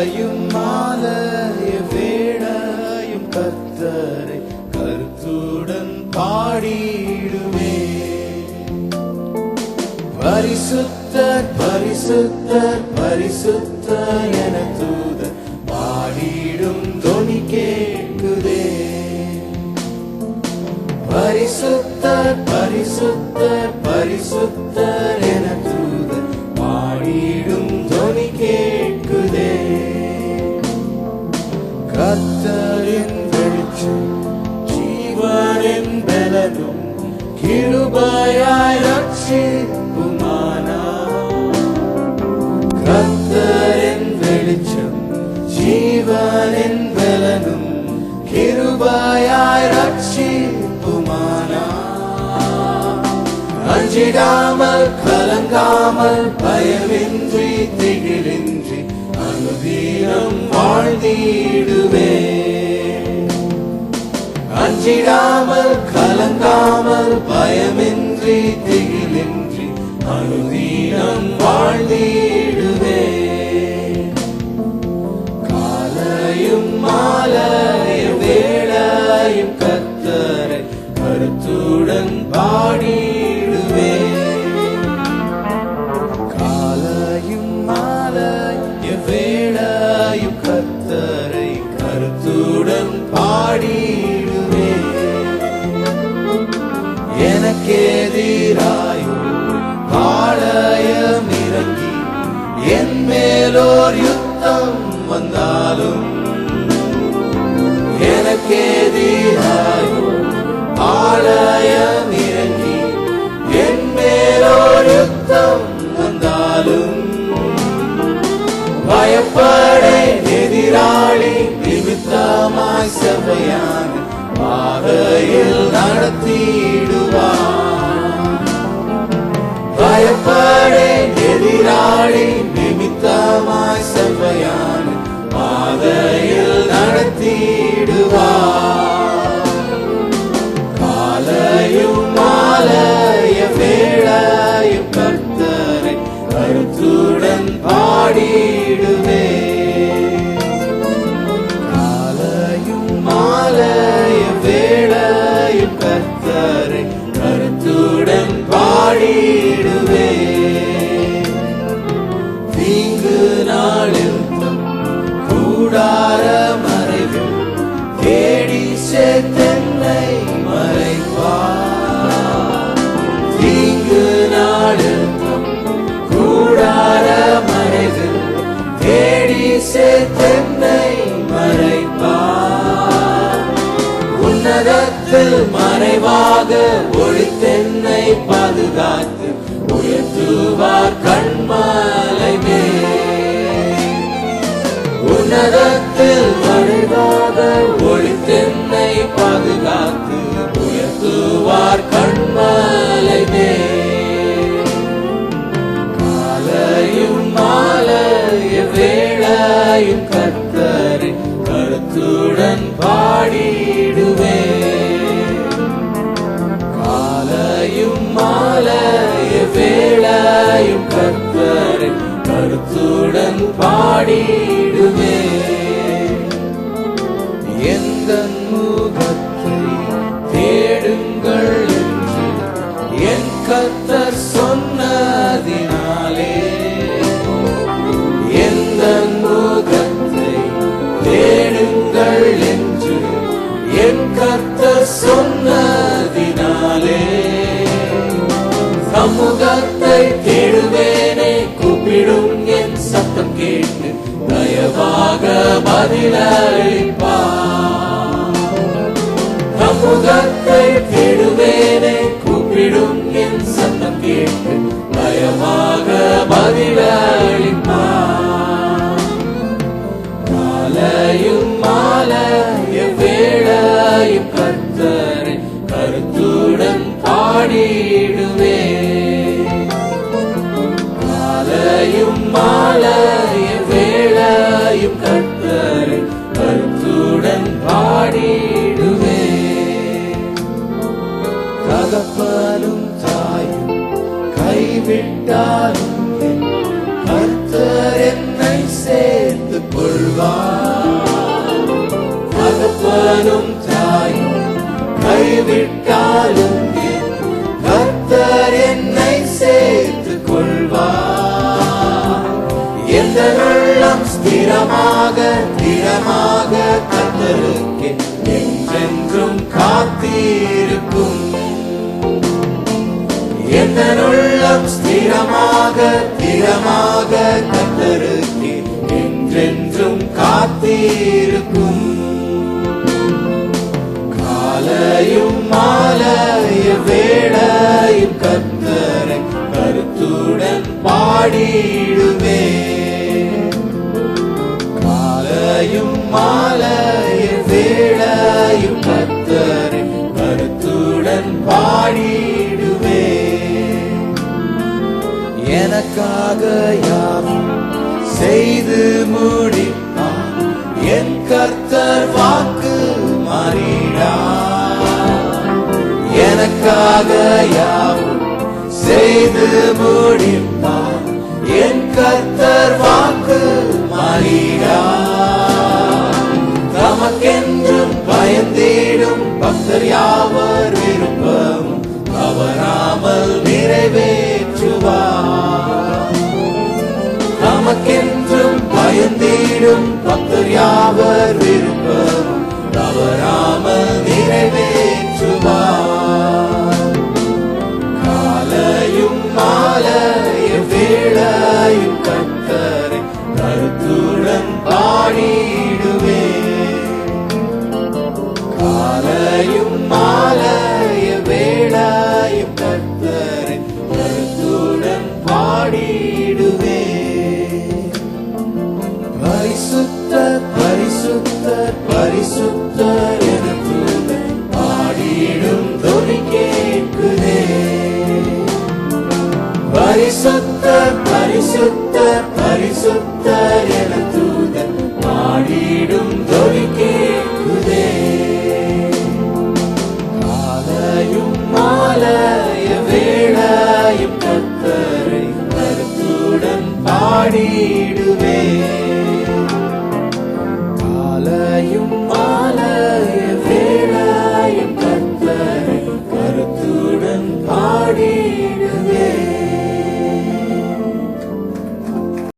காலையும் மாலைய வேளையும் கர்த்தரை கருத்துடன் பாடிடுவே. பரிசுத்தர் பரிசுத்தர் பரிசுத்தர் என தூதர் பாடிடும் தொனி கேட்குதே. பரிசுத்தர் பரிசுத்தர் பரிசுத்தர் என தூதர் பாடிடும் தொனி கேட்குதே. கர்த்தரின் வெளிச்சம் ஜீவனின் பலனும் கிருபையாய் ரட்சிப்புமானார். கர்த்தரின் வெளிச்சம் ஜீவனின் பலனும் கிருபையாய் ரட்சிப்புமானார். அஞ்சிடாமல் கலங்காமல் பயமின்றி திகிலின்றி அனுதினம் வாழ்ந்திடுவே. அஞ்சிடாமல் கலங்காமல் பயமின்றி திகிலின்றி அனுதினம் வாழ்ந்திடுவே. காலையும் மாலையும் வேளையும் கர்த்தரை கருத்துடன் பாடிடுவே. காலையும் மாலையும் வேளையும் கர்த்தரை கருத்துடன் பாடிடுவே. எனக்கெதிராயோ பாளையம் இறங்கி என் மேலோர் யுத்தம் வந்தாலும், எனக்கெதிராயோ பாளையம் இறங்கி என் மேலோர் யுத்தம் வந்தாலும், பயப்படேன் எதிராளி நிமித்தமாய் சபையான பாதையில் நடத்திடுவார். பயப்படேன் எதிராளி நிமித்தமாய் சபையான பாதையில் நடத்திடுவார். காலையும் மாலைய வேளையும் கர்த்தரை கருத்துடன் பாடிடுவே. காலையும் மாலைய வேளையும் கர்த்தரை கருத்துடன் பாடிடுவே. தீங்கு நாளில் கூடார மறைவில் தேடி சேர்த்தென்னை மறைப்பார். தீங்கு நாளில் கூடார மறைவில் தேடி சேர்த்தென்னை மறைப்பார். உன்னதத்தில் மறைவாக ஒளித்தென்னை பாதுகாத்து உயர்த்துவார் கண்மலை மேல். உன்னதத்தில் மறைவாக ஒளித்தென்னை பாதுகாத்து உயர்த்துவார் கண்மலை மேல். காலையும் மாலைய வேளையும் கர்த்தரை கருத்துடன் பாடிடுவே. காலையும் மாலைய வேளையும் கர்த்தரை கருத்துடன் பாடிடுவே. எந்த முகத்தை தேடுங்கள் என்று என் கர்த்தர் சொன்னதினாலே, எந்த முகத்தை தேடுங்கள் என்று என் கர்த்தர் சொன்னதினாலே, சமூகத்தை தேடுவேனே கூப்பிடும் என் சத்தம் கேட்டு தயவாக பதிலளிப்பார். சமூகத்தை தேடுவேனே கூப்பிடும் என் சத்தம் கேட்டு தயவாக பதிலளிப்பார். காலையும் மாலைய வேளையும் கர்த்தரை கருத்துடன் பாடிடுவே. காலையும் மாலைய வேளையும் கர்த்தரை கருத்துடன் பாடிடுவே. தகப்பனும் தாயும் கைவிட்டாலும் கர்த்தர் என்னை சேர்த்துக் கொள்வார். கேட்டாலும் கர்த்தர் என்னை சேர்த்துக் கொள்வார். எந்த உள்ளம் ஸ்திரமாக கர்த்தருக்கு என்றென்றும் காத்திருக்கும். எந்த உள்ளம் ஸ்திரமாக கர்த்தருக்கு என்றென்றும் காத்திருக்கும். காலையும் மாலைய வேளையும் கர்த்தரை கருத்துடன் பாடிடுவே. காலையும் மாலைய வேளையும் கர்த்தரை கருத்துடன் பாடிடுவே. எனக்காக யாவும் செய்து முடிப்பார் என் கர்த்தர் வாக்கு மாறிடார். எனக்காக யாவும் செய்து முடிப்பார் என் கர்த்தர் வாக்கு மாறிடார். தமக்கென்றும் பயந்திடும் பக்தர் யாவர் விருப்பமும் தவறாமல் நிறைவேற்றுவார். தமக்கென்றும் பயந்திடும் பக்தர் யாவர் விருப்பமும் தவறாமல் நிறைவேற்றுவார். காலையும் மாலைய வேளையும் கர்த்தரை கருத்துடன் பாடிடுவே. காலையும் மாலைய வேளையும் கர்த்தரை கருத்துடன் பாடிடுவே. பரிசுத்தர் பரிசுத்தர் பரிசுத்தர் என தூதர் பாடிடும் தொனி கேட்குதே. பரிசுத்தர் பரிசுத்தர் பரிசுத்தர் என தூதர் பாடிடும் தொனி கேட்குதே. காலையும் மாலைய வேளையும் கர்த்தரை கருத்துடன் பாடிடும்.